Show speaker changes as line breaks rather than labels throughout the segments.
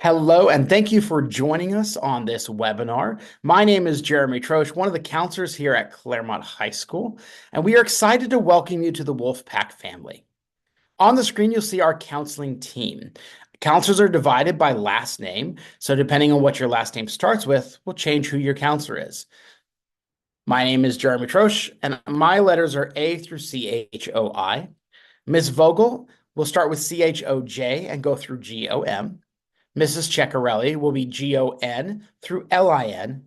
Hello, and thank you for joining us on this webinar. My name is Jeremy Troche, one of the counselors here at Claremont High School, and we are excited to welcome you to the Wolfpack family. On the screen, you'll see our counseling team. Counselors are divided by last name, so depending on what your last name starts with, will change who your counselor is. My name is Jeremy Troche, and my letters are A through CHOI. Ms. Vogel will start with CHOJ and go through GOM. Mrs. Ceccarelli will be GON through LIN.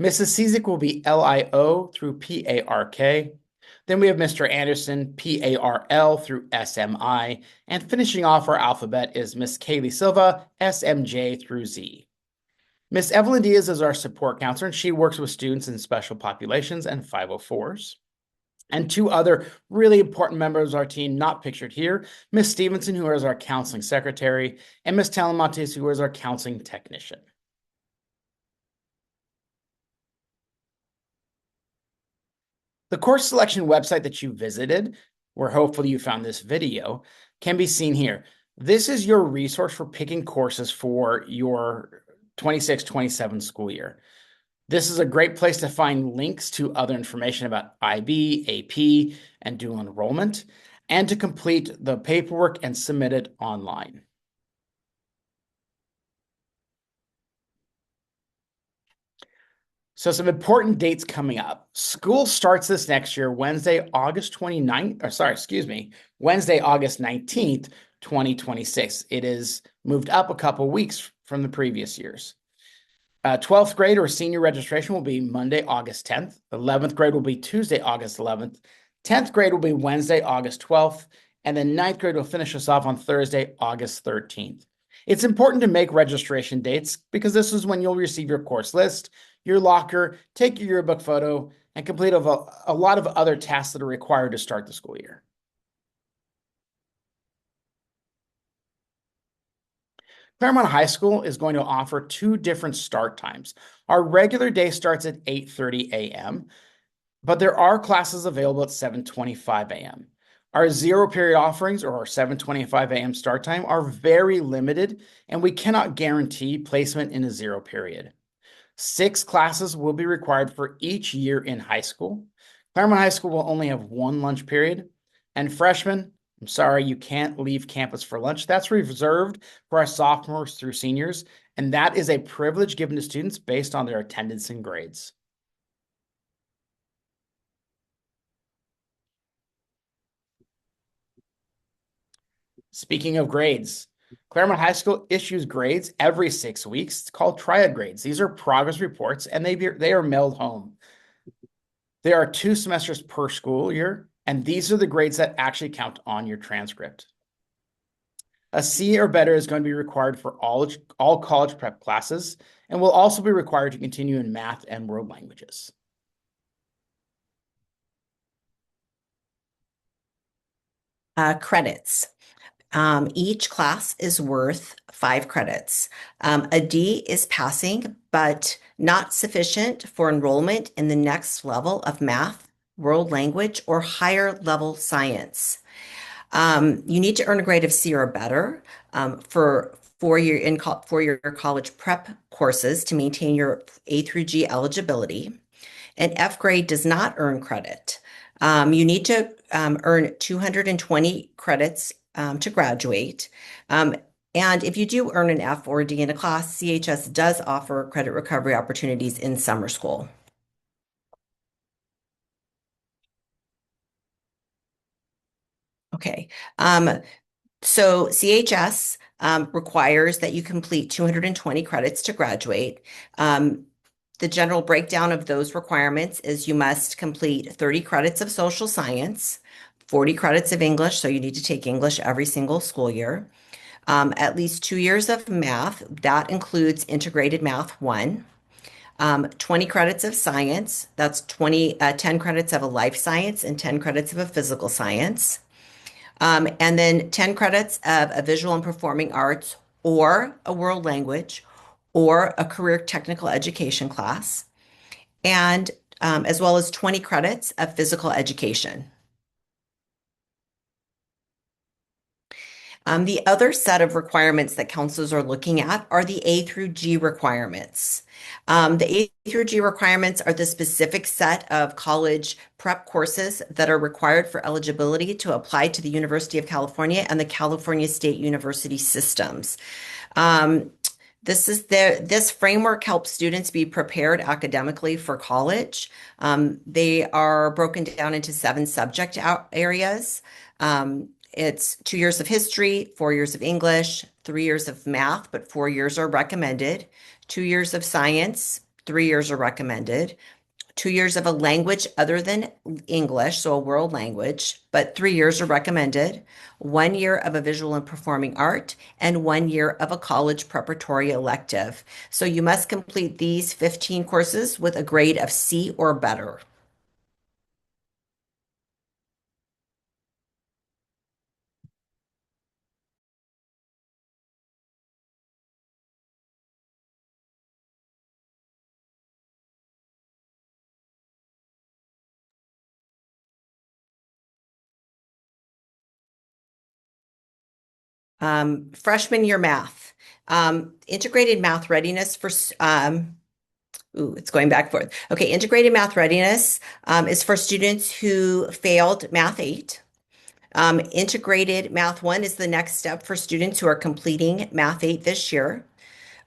Mrs. Cizik will be LIO through PARK. Then we have Mr. Anderson, PARL through SMI. And finishing off our alphabet is Miss Kaylee Silva, SMJ through Z. Miss Evelyn Diaz is our support counselor, and she works with students in special populations and 504s. And two other really important members of our team not pictured here, Miss Stevenson, who is our counseling secretary, and Miss Talamontes, who is our counseling technician. The course selection website that you visited, where hopefully you found this video, can be seen here. This is your resource for picking courses for your 26-27 school year. This is a great place to find links to other information about IB, AP, and dual enrollment, and to complete the paperwork and submit it online. So some important dates coming up. School starts this next year, Wednesday, August 19th, 2026. It is moved up a couple weeks from the previous years. 12th grade or senior registration will be Monday, August 10th. 11th grade will be Tuesday, August 11th. 10th grade will be Wednesday, August 12th. And then 9th grade will finish us off on Thursday, August 13th. It's important to make registration dates because this is when you'll receive your course list, your locker, take your yearbook photo, and complete a lot of other tasks that are required to start the school year. Claremont High School is going to offer two different start times. Our regular day starts at 8:30 a.m., but there are classes available at 7:25 a.m. Our zero period offerings or our 7:25 a.m. start time are very limited, and we cannot guarantee placement in a zero period. 6 classes will be required for each year in high school. Claremont High School will only have one lunch period, and freshmen, I'm sorry, you can't leave campus for lunch. That's reserved for our sophomores through seniors, and that is a privilege given to students based on their attendance and grades. Speaking of grades, Claremont High School issues grades every 6 weeks. It's called triad grades. These are progress reports, and they are mailed home. There are 2 semesters per school year, and these are the grades that actually count on your transcript. A C or better is going to be required for all college prep classes and will also be required to continue in math and world languages.
Credits. Each class is worth 5 credits. A D is passing, but not sufficient for enrollment in the next level of math, world language, or higher level science. You need to earn a grade of C or better for four-year college prep courses to maintain your A through G eligibility. An F grade does not earn credit. You need to earn 220 credits to graduate. And if you do earn an F or a D in a class, CHS does offer credit recovery opportunities in summer school. Okay. So CHS requires that you complete 220 credits to graduate. The general breakdown of those requirements is you must complete 30 credits of social science, 40 credits of English, so you need to take English every single school year. At least 2 years of math, that includes integrated math 1. 20 credits of science, that's 10 credits of a life science and 10 credits of a physical science. And then 10 credits of a visual and performing arts or a world language or a career technical education class, and as well as 20 credits of physical education. The other set of requirements that counselors are looking at are the A through G requirements. The A through G requirements are the specific set of college prep courses that are required for eligibility to apply to the University of California and the California State University systems. Um, this framework helps students be prepared academically for college. They are broken down into seven subject areas. It's 2 years of history, 4 years of English, 3 years of math, but 4 years are recommended, 2 years of science, 3 years are recommended, 2 years of a language other than English, so a world language, but 3 years are recommended, 1 year of a visual and performing art, and 1 year of a college preparatory elective. So you must complete these 15 courses with a grade of C or better. Freshman year math. Integrated math readiness for it's going back and forth. Okay, integrated math readiness is for students who failed Math 8. Integrated Math 1 is the next step for students who are completing Math 8 this year.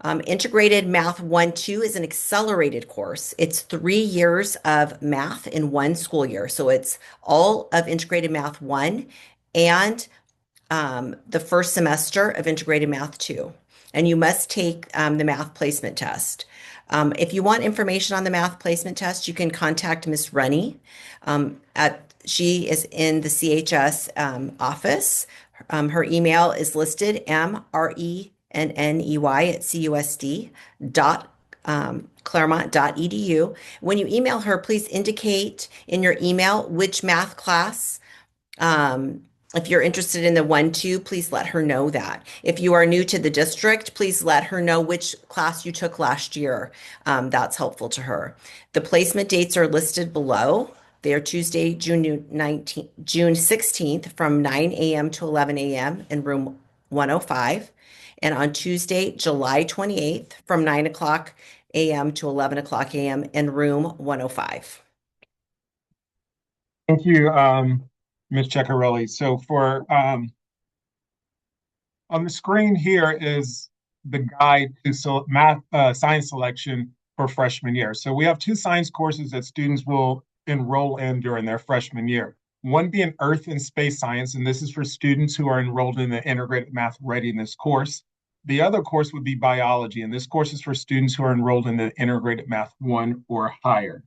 Integrated Math 1-2 is an accelerated course. It's 3 years of math in one school year. So it's all of Integrated Math 1 and the first semester of Integrated Math 2. And you must take the math placement test. If you want information on the math placement test, you can contact Miss Rennie. She is in the CHS office. Her email is listed, mrenney at CUSD dot claremont.edu. When you email her, please indicate in your email which math class. If you're interested in the 1-2, please let her know that. If you are new to the district, please let her know which class you took last year. That's helpful to her. The placement dates are listed below. They are Tuesday, June 16th from 9 a.m. to 11 a.m. in room 105. And on Tuesday, July 28th from 9 o'clock a.m. to 11 o'clock a.m. in room 105.
Thank you, Ms. Ceccarelli. So on the screen here is the guide to math science selection for freshman year. So we have two science courses that students will enroll in during their freshman year. One being Earth and Space Science, and this is for students who are enrolled in the Integrated Math Readiness course. The other course would be Biology, and this course is for students who are enrolled in the Integrated Math 1 or higher.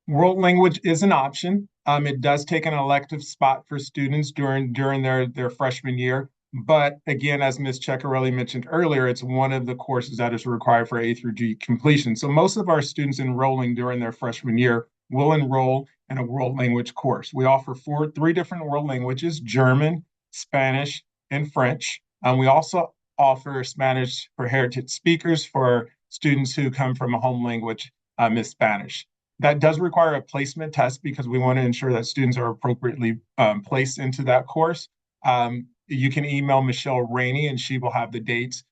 World language is an option. It does take an elective spot for students during their freshman year. But again, as Ms. Ceccarelli mentioned earlier, it's one of the courses that is required for A through G completion. So most of our students enrolling during their freshman year will enroll in a world language course. We offer three different world languages: German, Spanish, and French. We also offer Spanish for heritage speakers for students who come from a home language is Spanish. That does require a placement test because we want to ensure that students are appropriately placed into that course. You can email Michelle Rainey and she will have the dates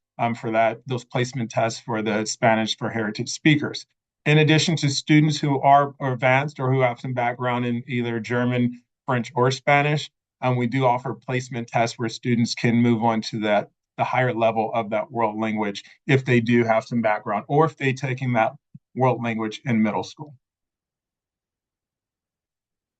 for those placement tests for the Spanish for heritage speakers. In addition to students who are advanced or who have some background in either German, French, or Spanish, we do offer placement tests where students can move on to the higher level of that world language if they do have some background or if they're taking that world language in middle school.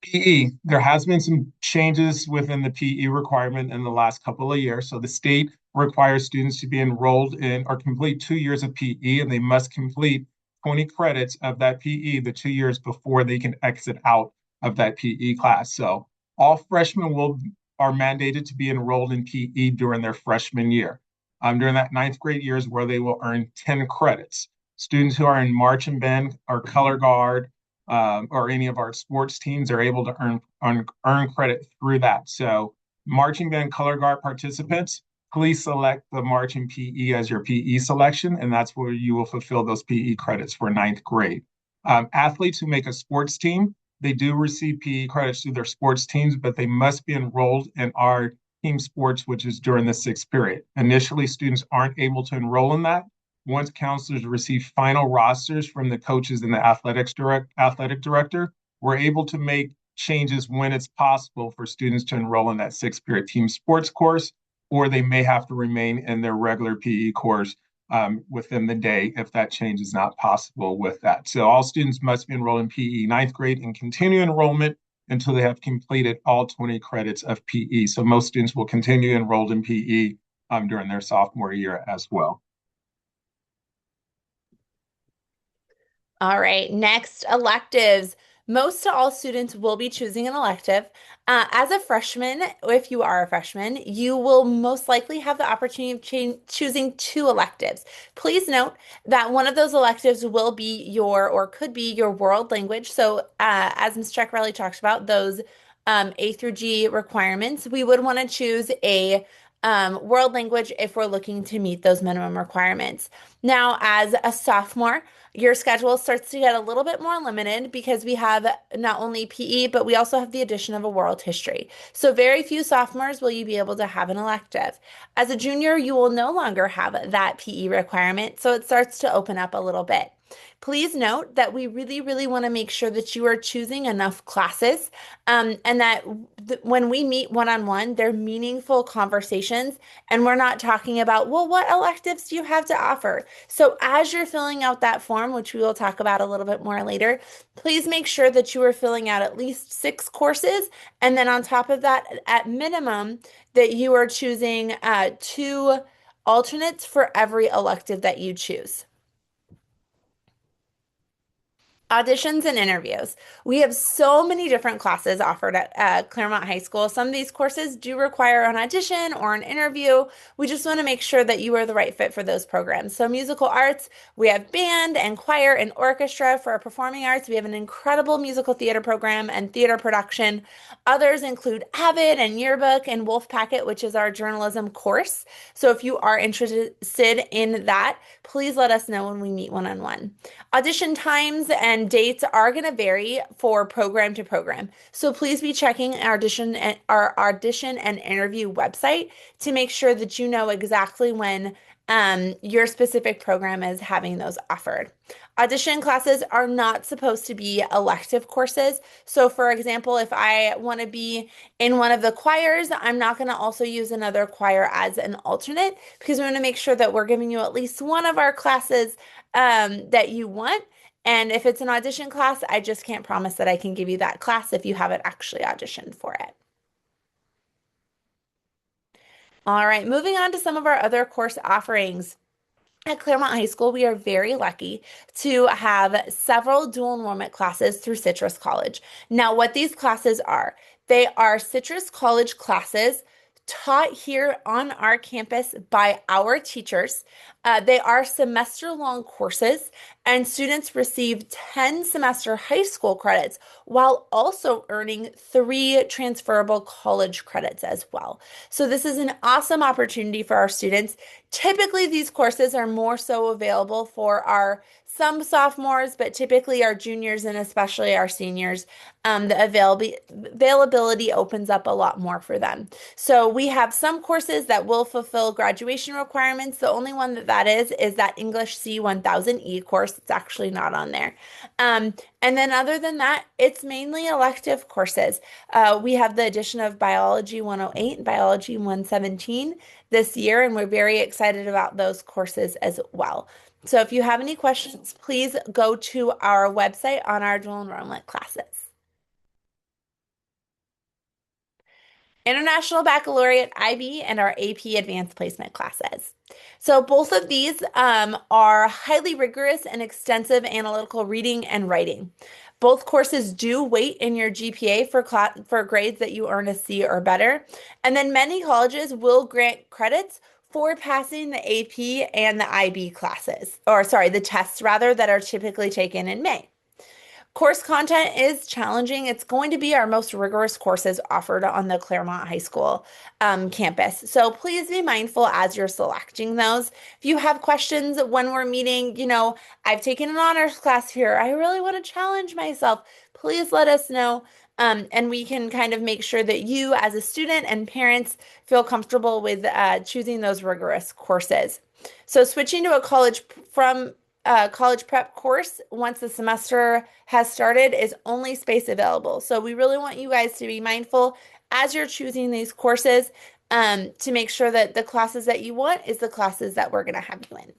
PE, there has been some changes within the PE requirement in the last couple of years. So the state requires students to be enrolled in or complete 2 years of PE, and they must complete 20 credits of that PE the 2 years before they can exit out of that PE class. So all freshmen are mandated to be enrolled in PE during their freshman year. During that ninth grade year is where they will earn 10 credits. Students who are in marching band or color guard or any of our sports teams are able to earn credit through that. So marching band color guard participants, please select the marching PE as your PE selection, and that's where you will fulfill those PE credits for ninth grade. Athletes who make a sports team, They do receive PE credits through their sports teams, but they must be enrolled in our team sports, which is during the sixth period. Initially, students aren't able to enroll in that. Once counselors receive final rosters from the coaches and the athletic director, we're able to make changes when it's possible for students to enroll in that sixth period team sports course, or they may have to remain in their regular PE course within the day if that change is not possible with that. So all students must be enrolled in PE ninth grade and continue enrollment until they have completed all 20 credits of PE. So most students will continue enrolled in PE during their sophomore year as well.
All right, next, electives. Most to all students will be choosing an elective. As a freshman, if you are a freshman, you will most likely have the opportunity of choosing two electives. Please note that one of those electives will be your, or could be your world language. So, as Ms. Ceccarelli talked about, those A through G requirements, we would want to choose a world language if we're looking to meet those minimum requirements. Now, as a sophomore, your schedule starts to get a little bit more limited because we have not only PE, but we also have the addition of a world history. So very few sophomores will you be able to have an elective. As a junior, you will no longer have that PE requirement, so it starts to open up a little bit. Please note that we really, really want to make sure that you are choosing enough classes and that when we meet one-on-one, they're meaningful conversations and we're not talking about, well, what electives do you have to offer? So as you're filling out that form, which we will talk about a little bit more later, please make sure that you are filling out at least 6 courses. And then on top of that, at minimum, that you are choosing 2 alternates for every elective that you choose. Auditions and interviews. We have so many different classes offered at Claremont High School. Some of these courses do require an audition or an interview. We just want to make sure that you are the right fit for those programs. So musical arts, we have band and choir and orchestra. For our performing arts, we have an incredible musical theater program and theater production. Others include Avid and Yearbook and Wolf Packet, which is our journalism course. So if you are interested in that, please let us know when we meet one-on-one. Audition times and dates are going to vary for program to program. So please be checking our audition and interview website to make sure that you know exactly when your specific program is having those offered. Audition classes are not supposed to be elective courses. So for example, if I want to be in one of the choirs, I'm not going to also use another choir as an alternate because we want to make sure that we're giving you at least one of our classes that you want. And if it's an audition class, I just can't promise that I can give you that class if you haven't actually auditioned for it. All right, moving on to some of our other course offerings. At Claremont High School, we are very lucky to have several dual enrollment classes through Citrus College. Now, what these classes are, they are Citrus College classes taught here on our campus by our teachers. They are semester-long courses, and students receive 10 semester high school credits while also earning 3 transferable college credits as well. So this is an awesome opportunity for our students. Typically, these courses are more so available for some sophomores, but typically our juniors and especially our seniors, the availability opens up a lot more for them. So we have some courses that will fulfill graduation requirements. The only one that is that English C1000E course. It's actually not on there. And then other than that, it's mainly elective courses. We have the addition of Biology 108 and Biology 117 this year, and we're very excited about those courses as well. So if you have any questions, please go to our website on our dual enrollment classes. International Baccalaureate IB and our AP Advanced Placement classes. So both of these are highly rigorous and extensive analytical reading and writing. Both courses do weight in your GPA for grades that you earn a C or better. And then many colleges will grant credits for passing the AP and the IB classes, or sorry, the tests rather, that are typically taken in May. Course content is challenging. It's going to be our most rigorous courses offered on the Claremont High School campus. So please be mindful as you're selecting those. If you have questions when we're meeting, I've taken an honors class here. I really want to challenge myself. Please let us know. And we can kind of make sure that you, as a student and parents, feel comfortable with choosing those rigorous courses. So switching to a college prep course once the semester has started is only space available. So we really want you guys to be mindful as you're choosing these courses to make sure that the classes that you want is the classes that we're going to have you in.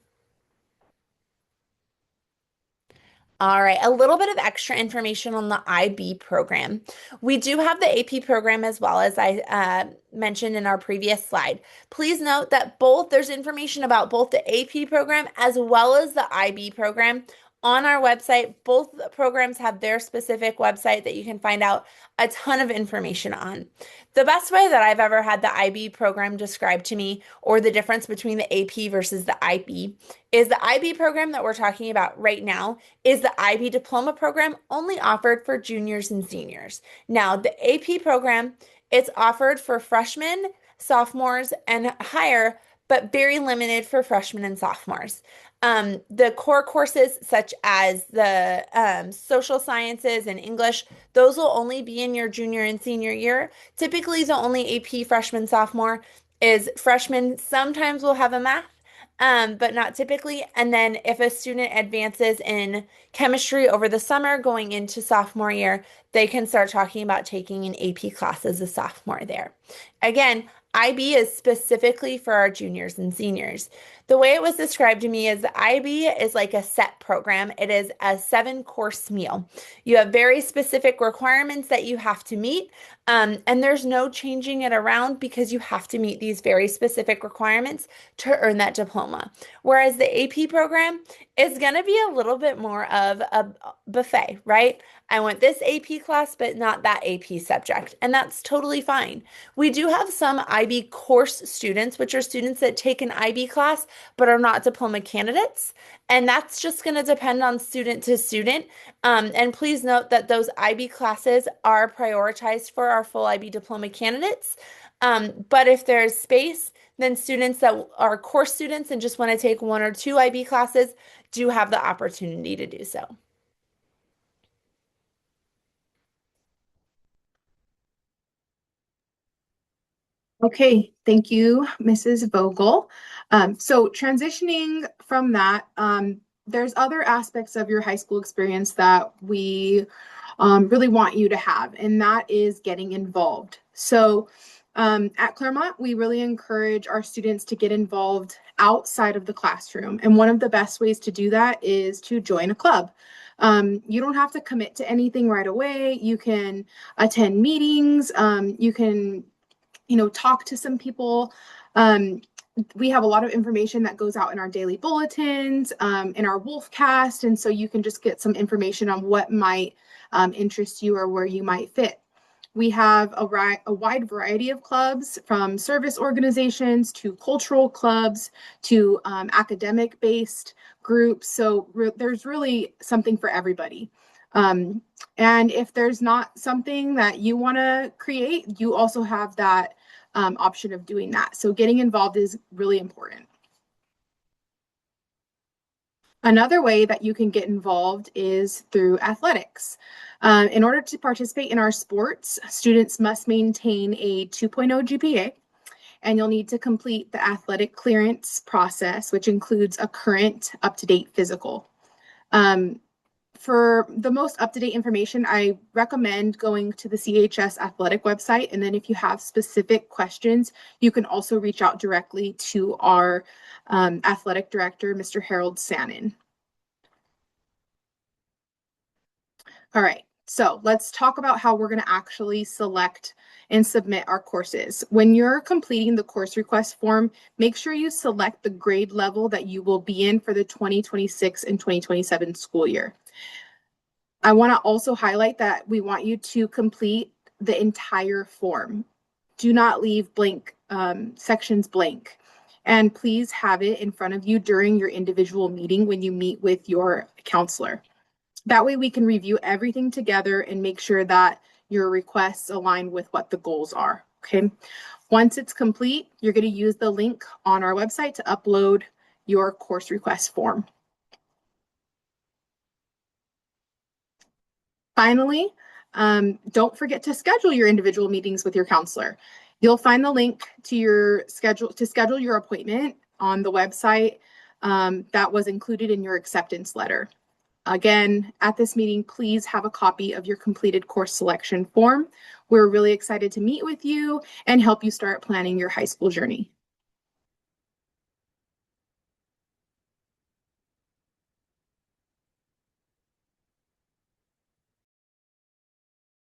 All right, a little bit of extra information on the IB program. We do have the AP program as well, as I mentioned in our previous slide. Please note that there's information about both the AP program as well as the IB program on our website. Both programs have their specific website that you can find out a ton of information on. The best way that I've ever had the IB program described to me, or the difference between the AP versus the IB, is the IB program that we're talking about right now is the IB diploma program only offered for juniors and seniors. Now, the AP program, it's offered for freshmen, sophomores, and higher, but very limited for freshmen and sophomores. The core courses, such as the social sciences and English, those will only be in your junior and senior year. Typically, the only AP freshman, sophomore is freshman. Sometimes we'll have a math, but not typically. And then if a student advances in chemistry over the summer going into sophomore year, they can start talking about taking an AP class as a sophomore there. Again, IB is specifically for our juniors and seniors. The way it was described to me is the IB is like a set program. It is a 7-course meal. You have very specific requirements that you have to meet, and there's no changing it around because you have to meet these very specific requirements to earn that diploma. Whereas the AP program is going to be a little bit more of a buffet, right? I want this AP class, but not that AP subject. And that's totally fine. We do have some IB course students, which are students that take an IB class, but are not diploma candidates. And that's just going to depend on student to student. And please note that those IB classes are prioritized for our full IB diploma candidates. But if there's space, then students that are course students and just want to take 1 or 2 IB classes do have the opportunity to do so.
Okay, thank you, Mrs. Vogel. So transitioning from that, there's other aspects of your high school experience that we really want you to have, and that is getting involved. So at Claremont, we really encourage our students to get involved outside of the classroom. And one of the best ways to do that is to join a club. You don't have to commit to anything right away. You can attend meetings. You can talk to some people. We have a lot of information that goes out in our daily bulletins, in our Wolfcast, and so you can just get some information on what might interest you or where you might fit. We have a wide variety of clubs, from service organizations to cultural clubs to academic-based groups. So there's really something for everybody. And if there's not something that you want to create, you also have that option of doing that. So getting involved is really important. Another way that you can get involved is through athletics. In order to participate in our sports, students must maintain a 2.0 GPA, and you'll need to complete the athletic clearance process, which includes a current up-to-date physical. For the most up-to-date information, I recommend going to the CHS athletic website. And then if you have specific questions, you can also reach out directly to our athletic director, Mr. Harold Sannon. All right, so let's talk about how we're going to actually select and submit our courses. When you're completing the course request form, make sure you select the grade level that you will be in for the 2026 and 2027 school year. I want to also highlight that we want you to complete the entire form. Do not leave blank sections blank. And please have it in front of you during your individual meeting when you meet with your counselor. That way we can review everything together and make sure that your requests align with what the goals are, okay? Once it's complete, you're going to use the link on our website to upload your course request form. Finally, don't forget to schedule your individual meetings with your counselor. You'll find the link to your schedule your appointment on the website that was included in your acceptance letter. Again, at this meeting, please have a copy of your completed course selection form. We're really excited to meet with you and help you start planning your high school journey.